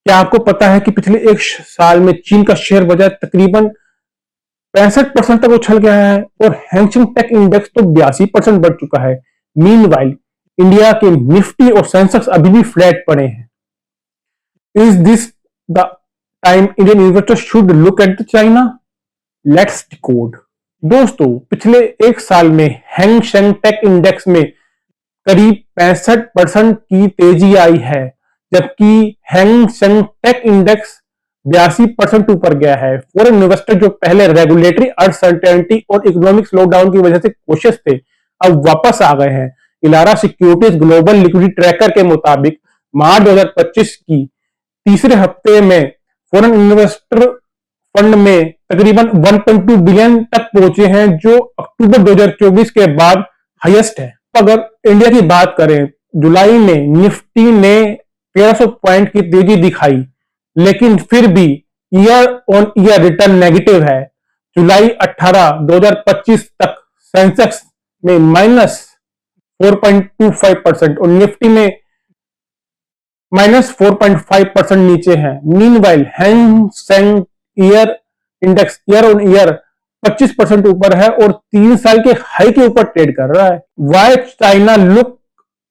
क्या आपको पता है कि पिछले एक साल में चीन का शेयर बाजार तकरीबन 65% तक उछल गया है और हैंगसेंग टेक इंडेक्स तो 82% बढ़ चुका है। मीनवाइल इंडिया के निफ्टी और सेंसेक्स अभी भी फ्लैट पड़े हैं। Is this the time Indian investors should look at China? Let's decode. दोस्तों, पिछले एक साल में हैंगसेंग टेक इंडेक्स में करीब 65% की तेजी आई है, जबकि हैंगसेंग टेक इंडेक्स 82% ऊपर गया है। फॉरेन इन्वेस्टर जो पहले रेगुलेटरी अनसर्टेनिटी और इकोनॉमिक स्लोडाउन की वजह से कोशिश थे, अब वापस आ गए हैं। इलारा सिक्योरिटीज ग्लोबल लिक्विडिटी ट्रैकर के मुताबिक मार्च 2025 की तीसरे हफ्ते में फॉरेन इन्वेस्टर फंड में तकरीबन 1.2 बिलियन तक पहुंचे हैं, जो अक्टूबर 2024 के बाद हाईएस्ट है। अगर इंडिया की बात करें, जुलाई में निफ्टी ने 1300 पॉइंट की तेजी दिखाई, लेकिन फिर भी year on year return negative है। जुलाई 18 2025 तक सेंसेक्स में -4.25% और निफ्टी में -4.5% नीचे है। Meanwhile Hang Seng year index year on year 25% ऊपर है और 3 साल के हाई के ऊपर ट्रेड कर रहा है। Why China look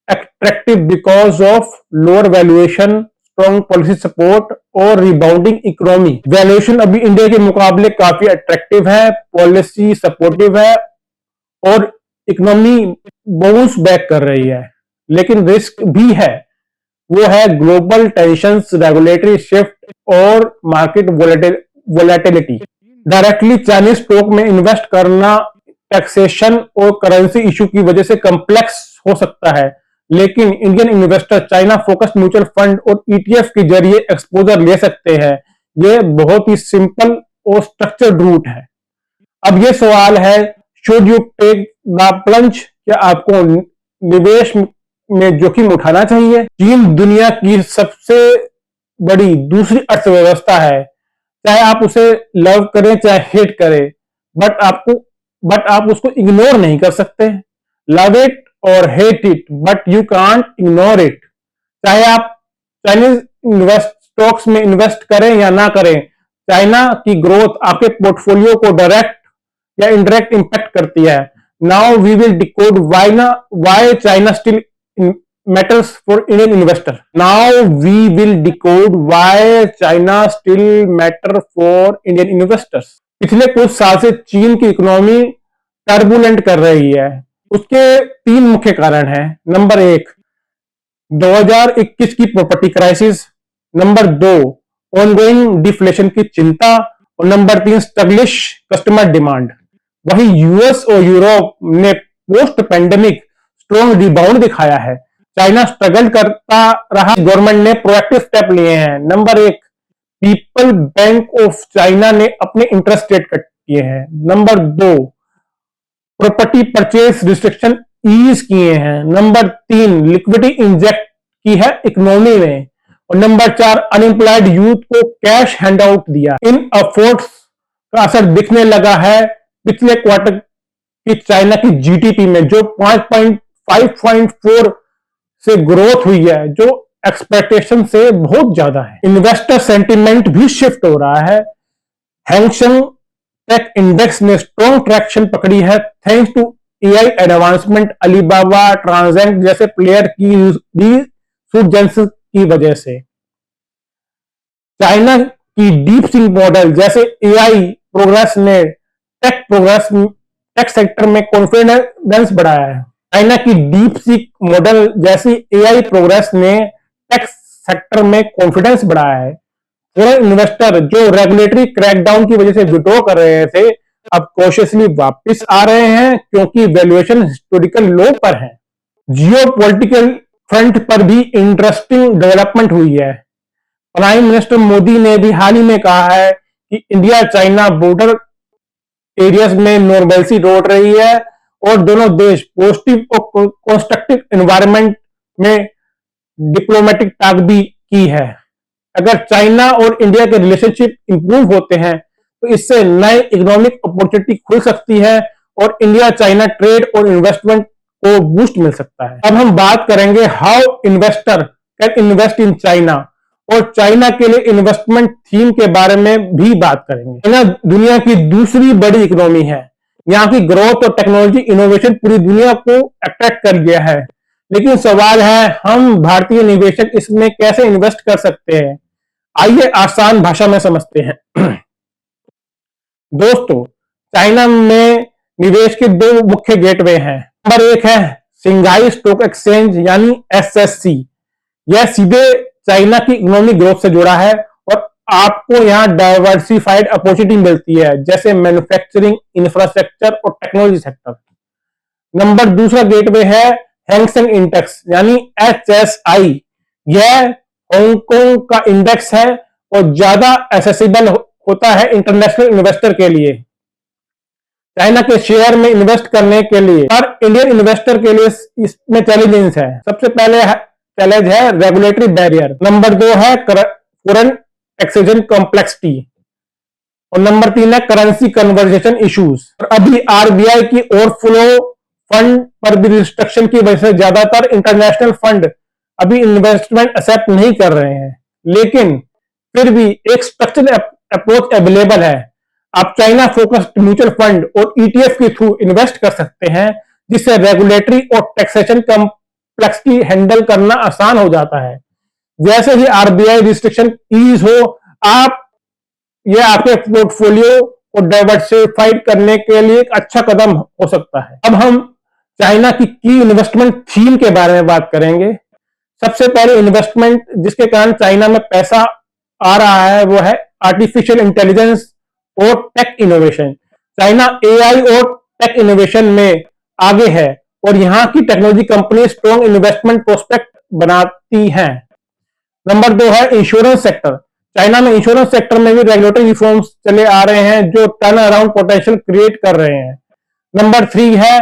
attractive? Because of lower valuation, strong policy support और रिबाउंडिंग इकोनॉमी। वैल्यूएशन अभी इंडिया के मुकाबले काफी अट्रैक्टिव है, पॉलिसी सपोर्टिव है और इकोनॉमी बाउंस बैक कर रही है। लेकिन रिस्क भी है, वो है ग्लोबल टेंशंस, रेगुलेटरी शिफ्ट और market volatility. Directly Chinese stock में इन्वेस्ट करना टैक्सेशन और करेंसी इशू की वजह से कॉम्प्लेक्स हो सकता है, लेकिन Indian investor China focused mutual fund और ईटीएफ के जरिए एक्सपोजर ले सकते हैं। यह बहुत ही सिंपल और स्ट्रक्चर्ड रूट है। अब यह सवाल है, should you take the plunge? क्या आपको निवेश में जोखिम उठाना चाहिए? चीन दुनिया की सबसे बड़ी दूसरी अर्थव्यवस्था है, चाहे आप उसे लव करें चाहे हेट करें, बट आप उसको इग्नोर नहीं कर सकते। लव इट और hate it, but you can't ignore it. चाहे आप चाइनीज स्टॉक्स में इन्वेस्ट करें या ना करें, चाइना की ग्रोथ आपके पोर्टफोलियो को डायरेक्ट या इनडायरेक्ट इंपैक्ट करती है। Now we will decode why China still matters for Indian investor. Now we will decode why China still matter for Indian investors. पिछले कुछ साल से चीन की इकोनॉमी टर्बुलेंट कर रही है। उसके 3 मुख्य कारण हैं। नंबर 1, 2021 की property crisis. Number 2, ongoing deflation की चिंता। और नंबर 3, स्टैब्लिश कस्टमर डिमांड। वहीं यूएस और यूरोप ने पोस्ट पैंडेमिक स्ट्रॉन्ग रिबाउंड दिखाया है। चाइना स्ट्रगल करता रहा, गवर्नमेंट ने प्रोएक्टिव स्टेप लिए हैं। Number 1, people bank of China ने अपने इंटरेस्ट रेट कट किए हैं। Number 2, property purchase restriction ease किए हैं। नंबर 3, लिक्विडिटी इंजेक्ट की है इकोनॉमी में। और नंबर 4, अनएम्प्लॉयड यूथ को कैश हैंडआउट दिया। इन एफर्ट्स का असर दिखने लगा है पिछले क्वार्टर की चाइना की जीडीपी में, जो 5.4 से ग्रोथ हुई है, जो एक्सपेक्टेशन से बहुत ज्यादा है। इन्वेस्टर सेंटिमेंट भी शिफ्ट हो रहा है। हैंगसेंग टेक इंडेक्स ने स्ट्रॉन्ग ट्रैक्शन पकड़ी है thanks to AI advancement, Alibaba, ट्रांजेंट जैसे प्लेयर की रिसर्जेंस की वजह से। चाइना की डीप सीक मॉडल जैसे एआई प्रोग्रेस ने टेक सेक्टर में कॉन्फिडेंस बढ़ाया है। चाइना की डीप सीक मॉडल जैसी एआई प्रोग्रेस ने टेक सेक्टर में कॉन्फिडेंस बढ़ाया है। फॉरेन इन्वेस्टर जो रेगुलेटरी क्रैकडाउन की वजह से विड्रॉ कर रहे थे, अब कॉशियसली वापस आ रहे हैं, क्योंकि वैल्यूएशन हिस्टोरिकल लो पर है। जियोपॉलिटिकल फ्रंट पर भी इंटरेस्टिंग डेवलपमेंट हुई है। प्राइम मिनिस्टर मोदी ने भी हाल ही में कहा है कि इंडिया चाइना बॉर्डर एरियाज में नॉर्मलसी लौट रही है और दोनों देश पॉजिटिव और कंस्ट्रक्टिव एनवायरनमेंट में डिप्लोमेटिक टॉक भी की है। अगर चाइना और इंडिया के रिलेशनशिप इंप्रूव होते हैं, तो इससे नए इकोनॉमिक अपॉर्चुनिटी खुल सकती है और इंडिया चाइना ट्रेड और इन्वेस्टमेंट को बूस्ट मिल सकता है। अब हम बात करेंगे how investor can invest in China और चाइना के लिए इन्वेस्टमेंट थीम के बारे में भी बात करेंगे। चाइना दुनिया की दूसरी बड़ी इकोनॉमी है। यहाँ की ग्रोथ और टेक्नोलॉजी इनोवेशन पूरी दुनिया को अट्रैक्ट कर गया है। लेकिन सवाल है, हम भारतीय निवेशक इसमें कैसे इन्वेस्ट कर सकते हैं? आइए आसान भाषा में समझते हैं। दोस्तों, चाइना में निवेश के दो मुख्य गेटवे हैं। नंबर एक है सिंघाई स्टॉक एक्सचेंज यानी एसएससी। यह सीधे चाइना की इकोनॉमिक ग्रोथ से जुड़ा है और आपको यहाँ डाइवर्सिफाइड अपॉर्चुनिटी मिलती है, जैसे मैन्युफैक्चरिंग, इंफ्रास्ट्रक्चर और टेक्नोलॉजी सेक्टर। नंबर दूसरा गेटवे है हैंगसेंग इंडेक्स यानी एचएसआई। यह हांगकांग का इंडेक्स है और ज्यादा एक्सेसिबल होता है इंटरनेशनल इन्वेस्टर के लिए। चाइना के शेयर में इन्वेस्ट करने के लिए पर इंडियन इन्वेस्टर के लिए इसमें चैलेंजेस है। सबसे पहले चैलेंज है रेगुलेटरी बैरियर। नंबर दो है फॉरेन एक्सचेंज कॉम्प्लेक्सिटी और नंबर तीन है करेंसी कन्वर्जेशन इश्यूज। और अभी आरबीआई की ओवरफ्लो फंड पर भी रिस्ट्रिक्शन की वजह से ज्यादातर इंटरनेशनल फंड अभी इन्वेस्टमेंट एक्सेप्ट नहीं कर रहे हैं, लेकिन फिर भी एक स्ट्रक्चरल अप्रोच अवेलेबल है। आप चाइना फोकस्ड म्यूचुअल फंड और ईटीएफ के थ्रू इन्वेस्ट कर सकते हैं, जिससे रेगुलेटरी और टैक्सेशन कॉम्प्लेक्सिटी हैंडल करना आसान हो जाता है। जैसे ही आरबीआई रिस्ट्रिक्शन ईज हो, यह आपके पोर्टफोलियो को डाइवर्सिफाइड करने के लिए एक अच्छा कदम हो सकता है। अब हम चाइना की इन्वेस्टमेंट थीम के बारे में बात करेंगे। सबसे पहले इन्वेस्टमेंट जिसके कारण चाइना में पैसा आ रहा है वो है आर्टिफिशियल इंटेलिजेंस और टेक इनोवेशन। चाइना एआई और टेक इनोवेशन में आगे है और यहाँ की technology company strong investment prospect बनाती हैं। नंबर दो है इंश्योरेंस सेक्टर। चाइना में इंश्योरेंस सेक्टर में भी रेगुलेटरी रिफॉर्म्स चले आ रहे हैं जो टर्न अराउंड पोटेंशियल क्रिएट कर रहे हैं। नंबर थ्री है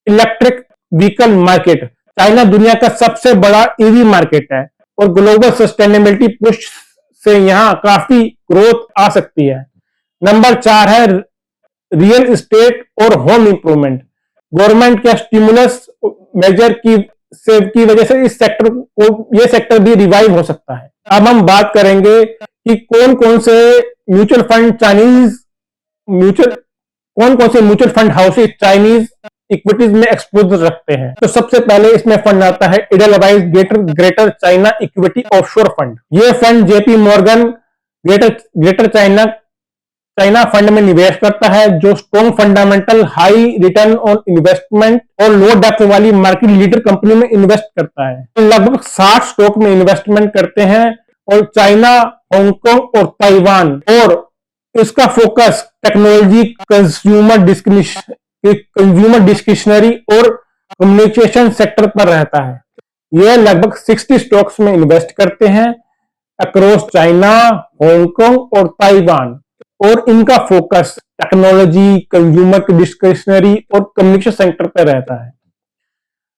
इलेक्ट्रिक व्हीकल मार्केट। चाइना दुनिया का सबसे बड़ा ईवी मार्केट है और ग्लोबल सस्टेनेबिलिटी पुश से यहाँ काफी ग्रोथ आ सकती है। नंबर चार है रियल एस्टेट और होम इंप्रूवमेंट। गवर्नमेंट के स्टिमुलस मेजर की वजह से इस सेक्टर को ये सेक्टर भी रिवाइव हो सकता है। अब हम बात करेंगे कि कौन कौन से mutual fund houses Chinese equities में एक्सपोजर रखते हैं। तो सबसे पहले इसमें फंड आता है Edelweiss greater China equity offshore fund. ये fund JP Morgan greater China fund में निवेश करता है, जो strong fundamental, high return on investment और लो डेप्थ वाली मार्केट लीडर कंपनी में इन्वेस्ट करता है। लगभग 60 स्टॉक में इन्वेस्टमेंट करते हैं और चाइना, हांगकांग और ताइवान, और इसका फोकस टेक्नोलॉजी, कंज्यूमर डिस्क्रिशनरी और कम्युनिकेशन सेक्टर पर रहता है। यह लगभग 60 स्टॉक्स में इन्वेस्ट करते हैं अक्रॉस चाइना, हांगकांग और ताइवान, और इनका फोकस टेक्नोलॉजी, कंज्यूमर डिस्क्रिशनरी और कम्युनिकेशन सेक्टर पर रहता है।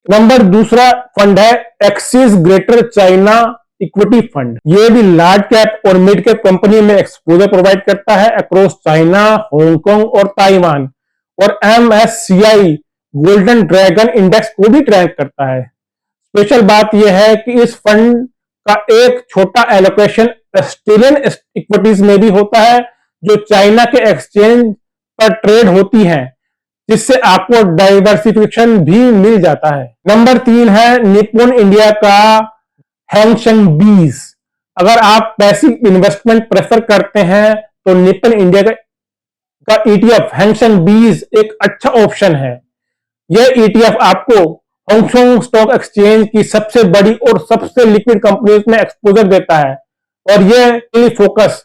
नंबर दूसरा फंड है axis greater China equity fund. ये भी लार्ज कैप और मिड कैप कंपनी में एक्सपोजर प्रोवाइड करता है अक्रॉस चाइना, हांगकांग और ताइवान, और MSCI गोल्डन ड्रैगन इंडेक्स को भी ट्रैक करता है। स्पेशल बात यह है कि इस फंड का एक छोटा एलोकेशन ऑस्ट्रेलियन इक्विटीज में भी होता है, जो चाइना के एक्सचेंज पर ट्रेड होती हैं, जिससे आपको डाइवर्सिफिकेशन भी मिल जाता है। नंबर तीन है निप्पॉन इंडिया का हैंगसेंग बीज। अगर आप पैसिव इन्वेस्टमेंट प्रेफर करते हैं तो निप्पॉन इंडिया का ETF हैंगसेंग बीज एक अच्छा ऑप्शन है। यह ETF आपको हांगकांग स्टॉक एक्सचेंज की सबसे बड़ी और सबसे लिक्विड कंपनीज में एक्सपोजर देता है, और यह फोकस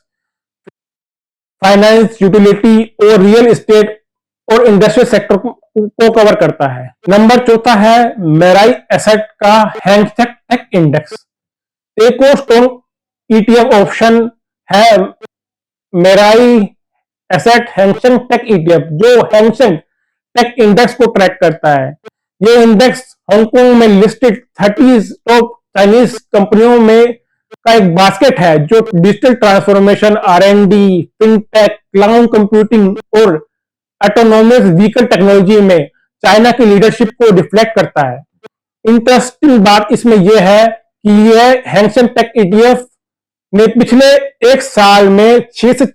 फाइनेंस, यूटिलिटी और रियल एस्टेट और इंडस्ट्रियल सेक्टर को कवर करता है। नंबर चौथा है मेराई एसेट का हैंगसेंग टेक इंडेक्स। एक और स्ट्रॉन्ग ETF ऑप्शन है Mirae asset Hang Seng tech ETF, जो हैंगसेंग टेक इंडेक्स को ट्रैक करता है। ये इंडेक्स हांगकांग में लिस्टेड 30 टॉप चाइनीज कंपनियों में का एक बास्केट है, जो digital transformation, R&D, fintech, cloud computing और ऑटोनोमस व्हीकल टेक्नोलॉजी में चाइना की लीडरशिप को रिफ्लेक्ट करता है। इंटरेस्टिंग बात इसमें यह है कि यह हैंगसेंग टेक ETF ने पिछले एक साल में 6 से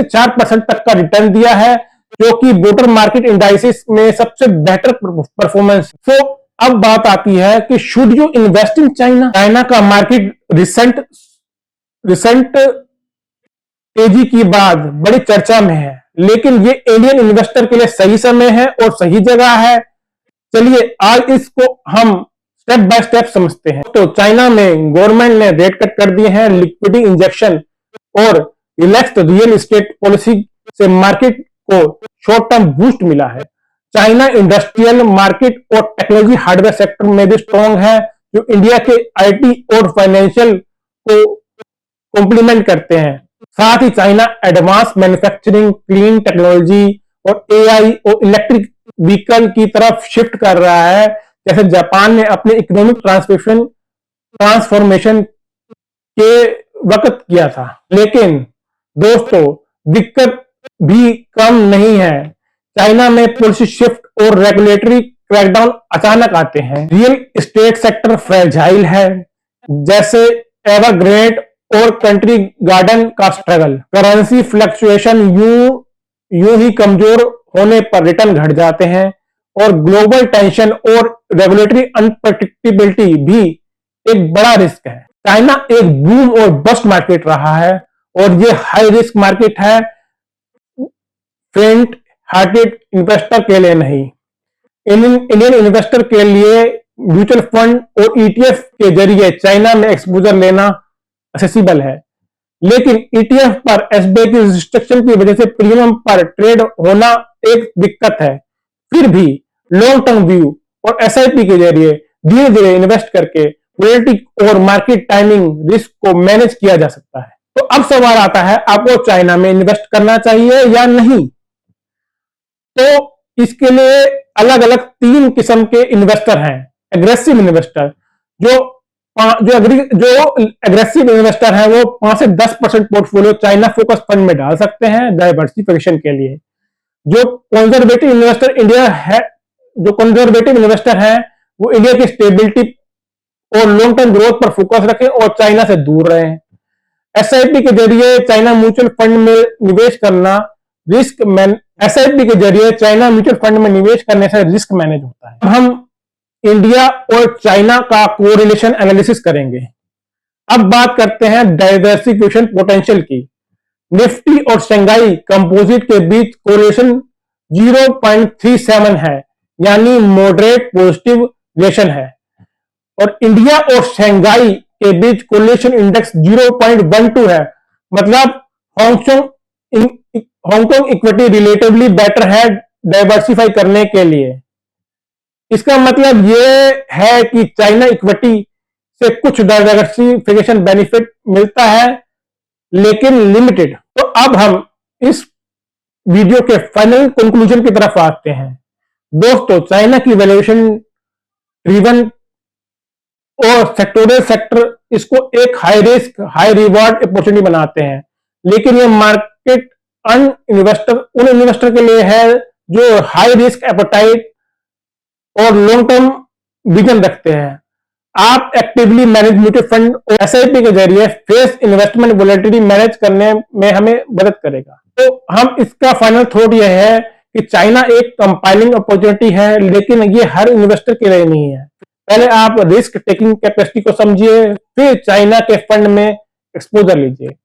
4% तक का रिटर्न दिया है, जो कि ब्रोडर मार्केट इंडाइसिस में सबसे बेहतर परफॉर्मेंस। तो अब बात आती है कि should you invest in China. China का मार्केट रिसेंट तेजी की बाद बड़ी चर्चा में है, लेकिन ये इंडियन इन्वेस्टर के लिए सही समय है और सही जगह है। चलिए आज इसको हम स्टेप बाय स्टेप समझते हैं। तो चाइना में गवर्नमेंट ने रेट कट कर दिए हैं, लिक्विडिटी इंजेक्शन और रिलैक्स्ड रियल एस्टेट पॉलिसी से मार्केट को शॉर्ट टर्म बूस्ट मिला है। चाइना इंडस्ट्रियल मार्केट और टेक्नोलॉजी हार्डवेयर सेक्टर में भी स्ट्रॉन्ग है, जो इंडिया के आईटी और फाइनेंशियल को कॉम्प्लीमेंट करते हैं। साथ ही China advance manufacturing, clean technology और एआई और इलेक्ट्रिक व्हीकल की तरफ शिफ्ट कर रहा है, जैसे जापान ने अपने इकोनॉमिक ट्रांसफॉर्मेशन के वक्त किया था। लेकिन दोस्तों दिक्कत भी कम नहीं है। चाइना में पॉलिसी शिफ्ट और रेगुलेटरी क्रैकडाउन अचानक आते हैं। रियल एस्टेट सेक्टर फ्रेजाइल है, जैसे एवरग्रेड और कंट्री गार्डन का स्ट्रगल। करेंसी फ्लक्चुएशन यूं ही कमजोर होने पर रिटर्न घट जाते हैं, और ग्लोबल टेंशन और रेगुलेटरी अनप्रडिक्टेबिलिटी भी एक बड़ा रिस्क है। चाइना एक बूम और बस्ट मार्केट रहा है, और ये हाई रिस्क मार्केट है, फेंट हार्टेड इन्वेस्टर के लिए नहीं। इंडियन इन्वेस्टर के लिए म्यूचुअल फंड और ईटीएफ के जरिए चाइना में एक्सपोजर लेना एक्सेसिबल है, लेकिन ईटीएफ पर एसबीआई की रिस्ट्रिक्शन की वजह से प्रीमियम पर ट्रेड होना एक दिक्कत है। फिर भी लॉन्ग टर्म व्यू और एसआईपी के जरिए धीरे धीरे इन्वेस्ट करके वोलेटिलिटी और मार्केट टाइमिंग रिस्क को मैनेज किया जा सकता है। तो अब सवाल आता है, आपको चाइना में इन्वेस्ट करना चाहिए या नहीं। तो इसके लिए अलग अलग 3 किस्म के इन्वेस्टर हैं। एग्रेसिव इन्वेस्टर, जो एग्रेसिव इन्वेस्टर है वो 5 से 10% पोर्टफोलियो चाइना फोकस फंड में डाल सकते हैं डाइवर्सिफिकेशन के लिए। जो कंजर्वेटिव इन्वेस्टर है वो इंडिया की स्टेबिलिटी और लॉन्ग टर्म ग्रोथ पर फोकस रखें और चाइना से दूर रहें। एसआईपी के जरिए चाइना म्यूचुअल फंड में निवेश करना एसआईपी के जरिए चाइना म्यूचुअल फंड में निवेश करने से रिस्क मैनेज होता है। हम इंडिया और चाइना का कोरिलेशन एनालिसिस करेंगे। अब बात करते हैं डाइवर्सिफिकेशन पोटेंशियल की। निफ्टी और शंघाई कंपोजिट के बीच कोरिलेशन 0.37 है, यानी मॉडरेट पॉजिटिव रिलेशन है, और इंडिया और शंघाई के बीच कोरिलेशन इंडेक्स 0.12 है, मतलब हांगकांग इक्विटी रिलेटिवली बेटर है डाइवर्सिफाई करने के लिए। इसका मतलब यह है कि चाइना इक्विटी से कुछ डाइवर्सिफिकेशन बेनिफिट मिलता है, लेकिन लिमिटेड। तो अब हम इस वीडियो के फाइनल कंक्लूजन की तरफ आते हैं। दोस्तों, चाइना की वैल्यूएशन ड्रिवन और सेक्टोरियल सेक्टर इसको एक high risk high reward opportunity बनाते हैं, लेकिन यह मार्केट उन इन्वेस्टर के लिए है जो हाई रिस्क एपेटाइट और लॉन्ग टर्म विजन रखते हैं। आप एक्टिवली मैनेज म्यूचुअल फंड और एसआईपी के जरिए फेस इन्वेस्टमेंट वोलेटिलिटी मैनेज करने में हमें मदद करेगा। तो हम इसका फाइनल थॉट यह है कि चाइना एक कंपाइलिंग अपॉर्चुनिटी है, लेकिन ये हर इन्वेस्टर के लिए नहीं है। पहले आप रिस्क टेकिंग कैपेसिटी को समझिए, फिर चाइना के फंड में एक्सपोजर लीजिए।